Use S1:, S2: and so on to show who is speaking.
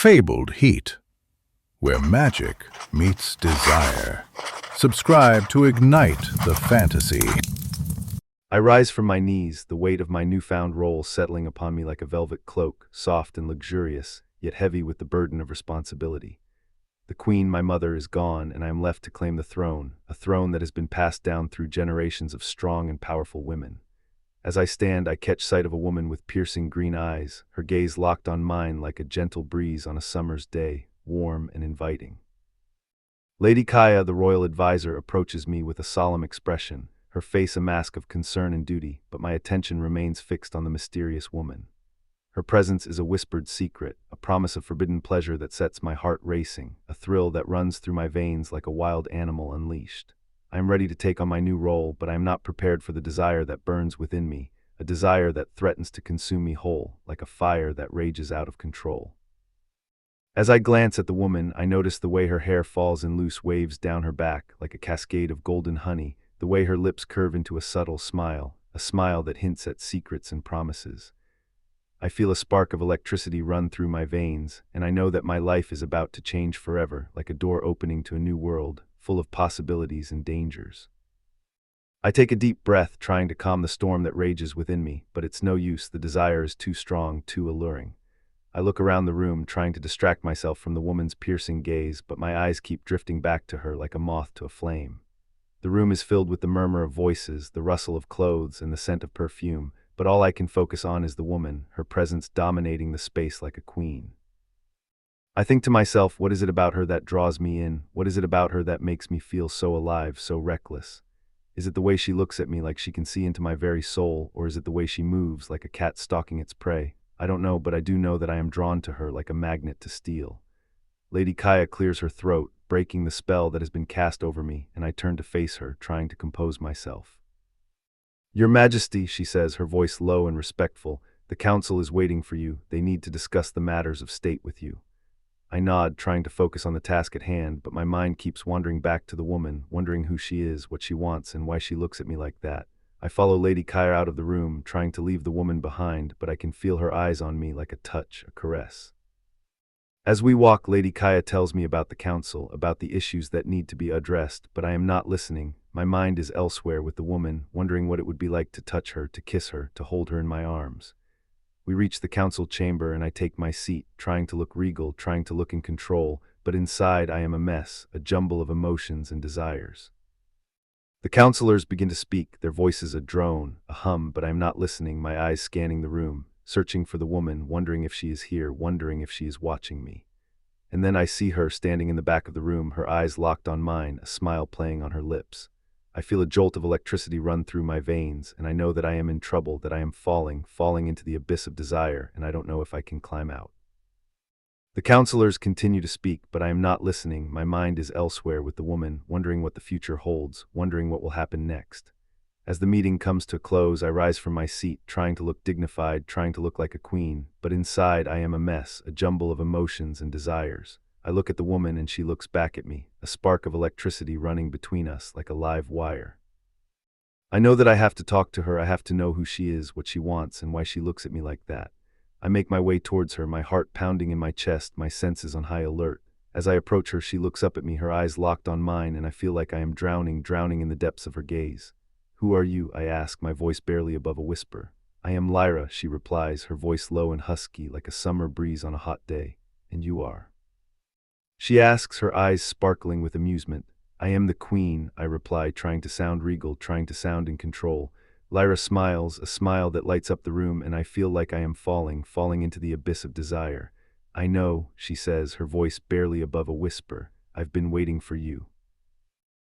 S1: fabled heat, where magic meets desire. Subscribe to ignite the fantasy.
S2: I rise from my knees, the weight of my newfound role settling upon me like a velvet cloak, soft and luxurious, yet heavy with the burden of responsibility. The queen, my mother, is gone, and I am left to claim the throne, a throne that has been passed down through generations of strong and powerful women. As I stand, I catch sight of a woman with piercing green eyes, her gaze locked on mine like a gentle breeze on a summer's day, warm and inviting. Lady Kaya, the royal advisor, approaches me with a solemn expression, her face a mask of concern and duty, but my attention remains fixed on the mysterious woman. Her presence is a whispered secret, a promise of forbidden pleasure that sets my heart racing, a thrill that runs through my veins like a wild animal unleashed. I am ready to take on my new role, but I am not prepared for the desire that burns within me, a desire that threatens to consume me whole, like a fire that rages out of control. As I glance at the woman, I notice the way her hair falls in loose waves down her back, like a cascade of golden honey, the way her lips curve into a subtle smile, a smile that hints at secrets and promises. I feel a spark of electricity run through my veins, and I know that my life is about to change forever, like a door opening to a new world, full of possibilities and dangers. I take a deep breath, trying to calm the storm that rages within me, but it's no use. The desire is too strong, too alluring. I look around the room, trying to distract myself from the woman's piercing gaze, but my eyes keep drifting back to her like a moth to a flame. The room is filled with the murmur of voices, the rustle of clothes, and the scent of perfume, but all I can focus on is the woman, her presence dominating the space like a queen. I think to myself, what is it about her that draws me in? What is it about her that makes me feel so alive, so reckless? Is it the way she looks at me like she can see into my very soul, or is it the way she moves like a cat stalking its prey? I don't know, but I do know that I am drawn to her like a magnet to steel. Lady Kaya clears her throat, breaking the spell that has been cast over me, and I turn to face her, trying to compose myself. "Your Majesty," she says, her voice low and respectful, "the council is waiting for you. They need to discuss the matters of state with you." I nod, trying to focus on the task at hand, but my mind keeps wandering back to the woman, wondering who she is, what she wants, and why she looks at me like that. I follow Lady Kaya out of the room, trying to leave the woman behind, but I can feel her eyes on me like a touch, a caress. As we walk, Lady Kaya tells me about the council, about the issues that need to be addressed, but I am not listening. My mind is elsewhere with the woman, wondering what it would be like to touch her, to kiss her, to hold her in my arms. We reach the council chamber and I take my seat, trying to look regal, trying to look in control, but inside I am a mess, a jumble of emotions and desires. The councilors begin to speak, their voices a drone, a hum, but I am not listening, my eyes scanning the room, searching for the woman, wondering if she is here, wondering if she is watching me. And then I see her standing in the back of the room, her eyes locked on mine, a smile playing on her lips. I feel a jolt of electricity run through my veins, and I know that I am in trouble, that I am falling into the abyss of desire, and I don't know if I can climb out. The counselors continue to speak, but I am not listening. My mind is elsewhere with the woman, wondering what the future holds, wondering what will happen next. As the meeting comes to a close, I rise from my seat, trying to look dignified, trying to look like a queen, but inside I am a mess, a jumble of emotions and desires. I look at the woman and she looks back at me, a spark of electricity running between us like a live wire. I know that I have to talk to her, I have to know who she is, what she wants, and why she looks at me like that. I make my way towards her, my heart pounding in my chest, my senses on high alert. As I approach her, she looks up at me, her eyes locked on mine, and I feel like I am drowning in the depths of her gaze. "Who are you?" I ask, my voice barely above a whisper. "I am Lyra," she replies, her voice low and husky like a summer breeze on a hot day. "And you are?" She asks, her eyes sparkling with amusement. "I am the queen," I reply, trying to sound regal, trying to sound in control. Lyra smiles, a smile that lights up the room, and I feel like I am falling into the abyss of desire. "I know," she says, her voice barely above a whisper. "I've been waiting for you."